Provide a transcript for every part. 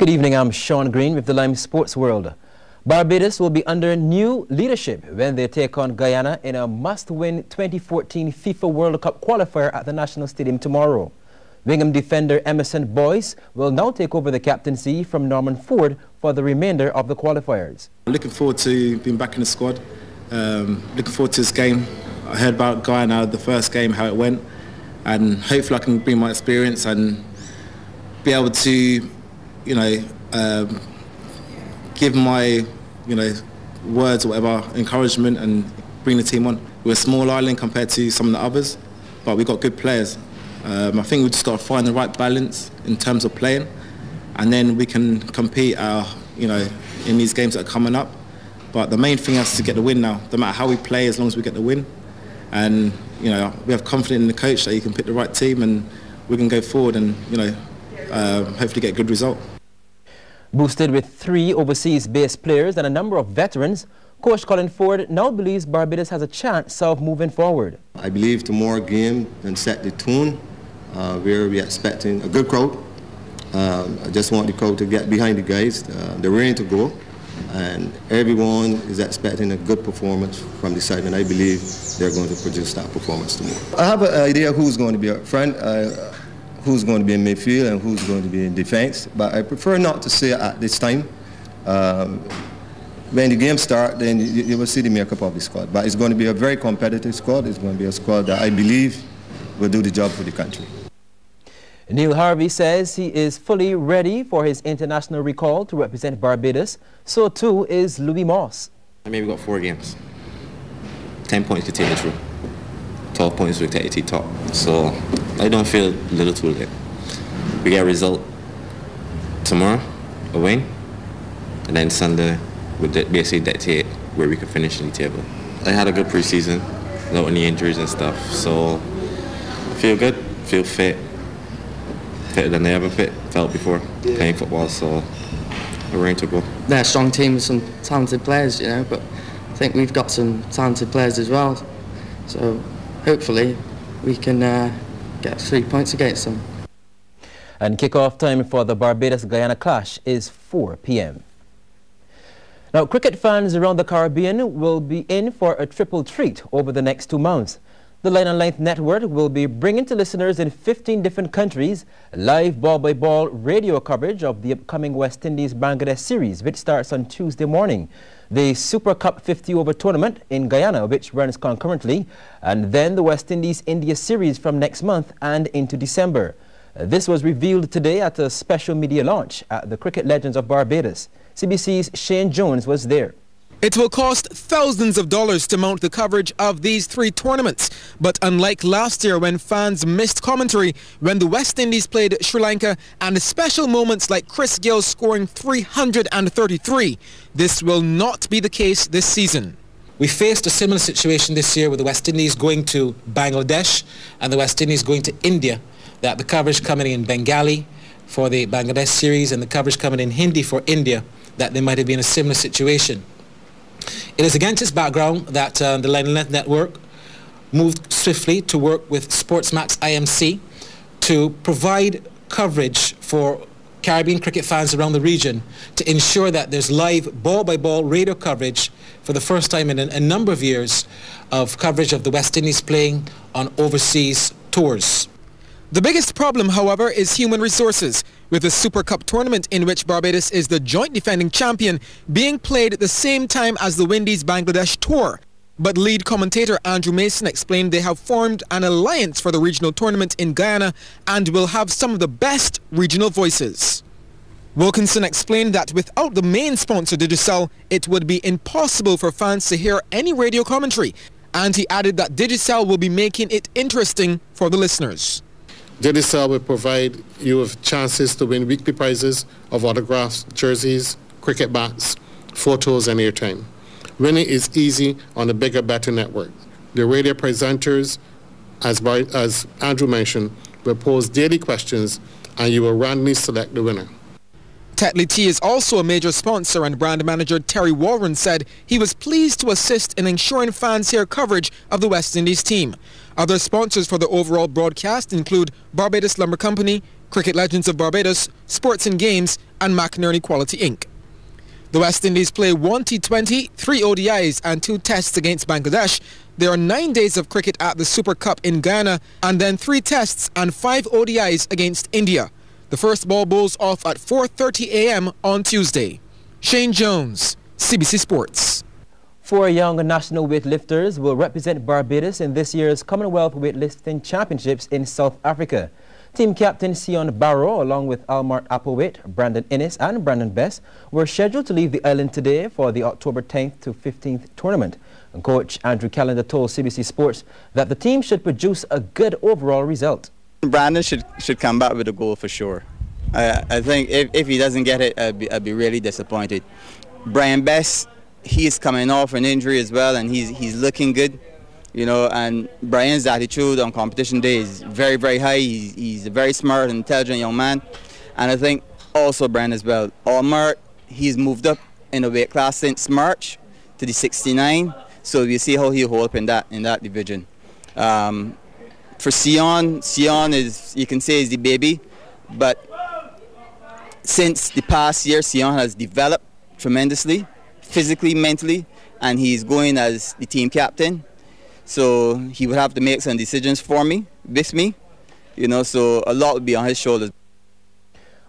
Good evening, I'm Sean Green with the Lime Sports World. Barbados will be under new leadership when they take on Guyana in a must-win 2014 FIFA World Cup qualifier at the National Stadium tomorrow. Wingham defender Emerson Boyce will now take over the captaincy from Norman Ford for the remainder of the qualifiers. Looking forward to being back in the squad. Looking forward to this game. I heard about Guyana, the first game, how it went, and hopefully I can bring my experience and be able to, give my, words or whatever, encouragement and bring the team on. We're a small island compared to some of the others, but we've got good players. I think we've just got to find the right balance in terms of playing, and then we can compete, in these games that are coming up. But the main thing is to get the win now. No matter how we play, as long as we get the win. And, we have confidence in the coach that he can pick the right team and we can go forward and, hopefully get a good result. Boosted with 3 overseas-based players and a number of veterans, Coach Colin Ford now believes Barbados has a chance of moving forward. I believe tomorrow's game can set the tone. We're expecting a good crowd. I just want the crowd to get behind the guys. They're ready to go, and everyone is expecting a good performance from the side, and I believe they're going to produce that performance tomorrow. I have an idea who's going to be up front, who's going to be in midfield and who's going to be in defense, but I prefer not to say it at this time. When the game starts, then you will see the makeup of the squad. But it's going to be a very competitive squad. It's going to be a squad that I believe will do the job for the country. Neil Harvey says he is fully ready for his international recall to represent Barbados. So too is Louis Moss. I mean, we've got 4 games. 10 points to take the through. 12 points to take the top. So I don't feel little too late. We get a result tomorrow, a win, and then Sunday would basically dictate where we could finish in the table. I had a good preseason, without any injuries and stuff, so I feel good, feel fit, fitter than I ever felt before playing football, so we're ready to go. They're a strong team with some talented players, but I think we've got some talented players as well, so hopefully we can get 3 points against them. And kick-off time for the Barbados-Guyana clash is 4 p.m. Now, cricket fans around the Caribbean will be in for a triple treat over the next 2 months. The Line and Length Network will be bringing to listeners in 15 different countries live ball-by-ball radio coverage of the upcoming West Indies-Bangladesh series, which starts on Tuesday morning. The Super Cup 50 over tournament in Guyana, which runs concurrently, and then the West Indies-India series from next month and into December. This was revealed today at a special media launch at the Cricket Legends of Barbados. CBC's Shane Jones was there. It will cost thousands of dollars to mount the coverage of these 3 tournaments. But unlike last year when fans missed commentary when the West Indies played Sri Lanka and special moments like Chris Gayle scoring 333, this will not be the case this season. We faced a similar situation this year with the West Indies going to Bangladesh and the West Indies going to India, that the coverage coming in Bengali for the Bangladesh series and the coverage coming in Hindi for India, that they might have been a similar situation. It is against this background that the Line and Length Network moved swiftly to work with Sportsmax IMC to provide coverage for Caribbean cricket fans around the region to ensure that there's live ball-by-ball radio coverage for the first time in a number of years of coverage of the West Indies playing on overseas tours. The biggest problem, however, is human resources, with the Super Cup tournament in which Barbados is the joint defending champion being played at the same time as the Windies-Bangladesh tour. But lead commentator Andrew Mason explained they have formed an alliance for the regional tournament in Guyana and will have some of the best regional voices. Wilkinson explained that without the main sponsor Digicel, it would be impossible for fans to hear any radio commentary, and he added that Digicel will be making it interesting for the listeners. Digicel will provide you with chances to win weekly prizes of autographs, jerseys, cricket bats, photos and airtime. Winning is easy on the bigger, better network. The radio presenters, as Andrew mentioned, will pose daily questions and you will randomly select the winner. Tetley Tea is also a major sponsor, and brand manager Terry Warren said he was pleased to assist in ensuring fans hear coverage of the West Indies team. Other sponsors for the overall broadcast include Barbados Lumber Company, Cricket Legends of Barbados, Sports and Games, and McInerney Quality Inc. The West Indies play 1 T20, 3 ODIs and 2 tests against Bangladesh. There are 9 days of cricket at the Super Cup in Guyana and then 3 tests and 5 ODIs against India. The first ball bowls off at 4:30 a.m. on Tuesday. Shane Jones, CBC Sports. 4 young national weightlifters will represent Barbados in this year's Commonwealth Weightlifting Championships in South Africa. Team captain Sion Barrow, along with Almart Applewhite, Brandon Innes and Brandon Best, were scheduled to leave the island today for the October 10th to 15th tournament. And coach Andrew Callender told CBC Sports that the team should produce a good overall result. Brandon should come back with a goal for sure. I think if he doesn't get it, I'd be really disappointed. Brian Best, he's coming off an injury as well, and he's looking good. You know, and Brian's attitude on competition day is very, very high. He's a very smart and intelligent young man. And I think also Brian as well. Almart, he's moved up in a weight class since March to the 69. So you see how he'll hold up in that division. For Sion is, you can say, is the baby. But since the past year, Sion has developed tremendously, physically, mentally, and he's going as the team captain. So he would have to make some decisions for me, with me, you know, so a lot would be on his shoulders.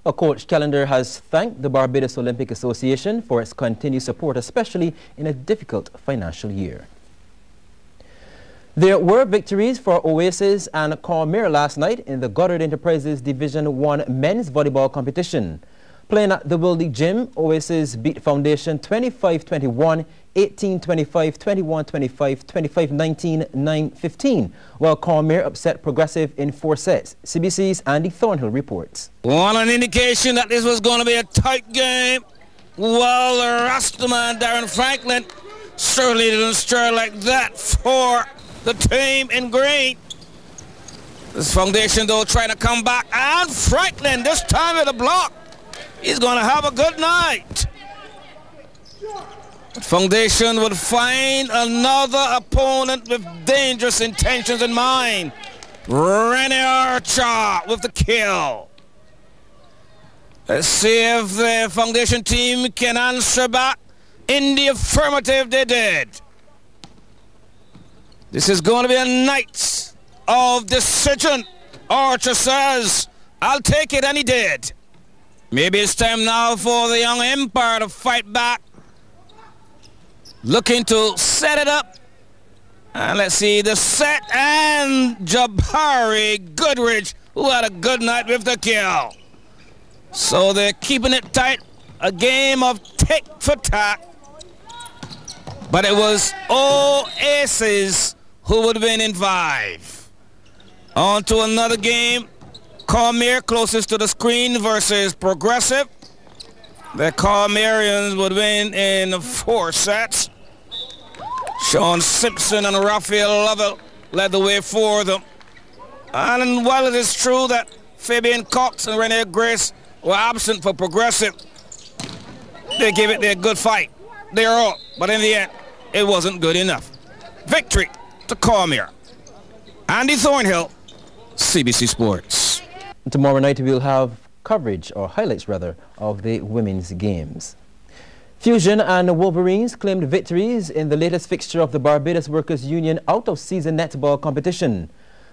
Coach Callender has thanked the Barbados Olympic Association for its continued support, especially in a difficult financial year. There were victories for Oasis and Cormier last night in the Goddard Enterprises Division 1 men's volleyball competition. Playing at the Wildy Gym, Oasis beat Foundation 25-21, 18-25, 21-25, 25-19, 9-15, while Cormier upset Progressive in 4 sets. CBC's Andy Thornhill reports. Well, an indication that this was going to be a tight game. Well, the Rastaman Darren Franklin certainly didn't stir like that for the team in green. This Foundation, though, trying to come back, and Franklin this time at the block. He's going to have a good night. Foundation would find another opponent with dangerous intentions in mind. Rennie Archer with the kill. Let's see if the Foundation team can answer back. In the affirmative, they did. This is going to be a night of decision. Archer says, I'll take it, and he did. Maybe it's time now for the young Empire to fight back. Looking to set it up. And let's see the set, and Jabari Goodrich, who had a good night with the kill. So they're keeping it tight. A game of tick for tack. But it was Oasis who would win in 5. On to another game. Cormier closest to the screen versus Progressive. The Cormerians would win in 4 sets. Sean Simpson and Raphael Lovell led the way for them. And while it is true that Fabian Cox and Rene Grace were absent for Progressive, they gave it their good fight. They're all, but in the end, it wasn't good enough. Victory to Cormier. Andy Thornhill, CBC Sports. Tomorrow night we'll have coverage, or highlights rather, of the women's games. Fusion and Wolverines claimed victories in the latest fixture of the Barbados Workers Union out-of-season netball competition.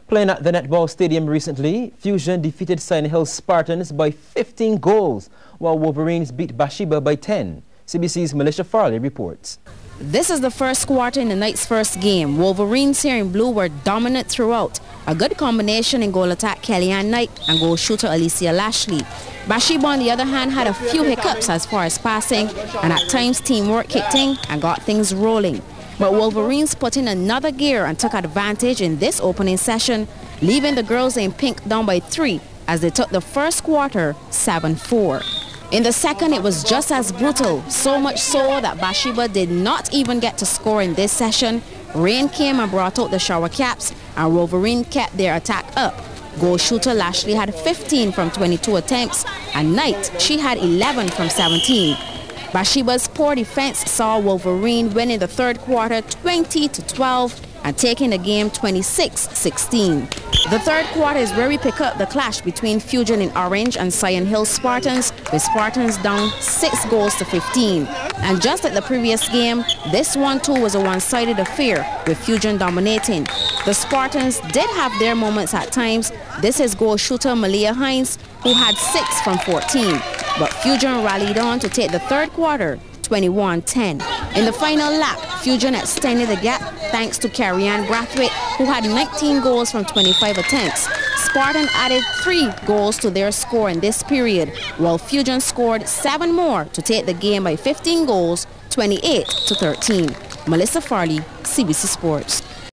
Playing at the netball stadium recently, Fusion defeated Sign Hill Spartans by 15 goals, while Wolverines beat Bathsheba by 10. CBC's Militia Farley reports. This is the first quarter in the night's first game. Wolverines here in blue were dominant throughout. A good combination in goal attack Kellyanne Knight and goal shooter Alicia Lashley. Bathsheba, on the other hand, had a few hiccups as far as passing, and at times teamwork kicked in and got things rolling. But Wolverines put in another gear and took advantage in this opening session, leaving the girls in pink down by 3 as they took the first quarter 7-4. In the second, it was just as brutal, so much so that Bathsheba did not even get to score in this session. Rain came and brought out the shower caps, and Wolverine kept their attack up. Goal shooter Lashley had 15 from 22 attempts, and Knight, she had 11 from 17. Bathsheba's poor defense saw Wolverine win in the third quarter 20-12, and taking the game 26-16. The third quarter is where we pick up the clash between Fusion in orange and Sion Hill Spartans, with Spartans down 6 goals to 15. And just like the previous game, this one too was a one-sided affair, with Fusion dominating. The Spartans did have their moments at times. This is goal shooter Malia Hines, who had 6 from 14. But Fusion rallied on to take the third quarter 21-10. In the final lap, Fusion extended the gap thanks to Carrie-Ann Brathwaite, who had 19 goals from 25 attempts. Spartan added 3 goals to their score in this period, while Fusion scored 7 more to take the game by 15 goals, 28-13. Melissa Farley, CBC Sports.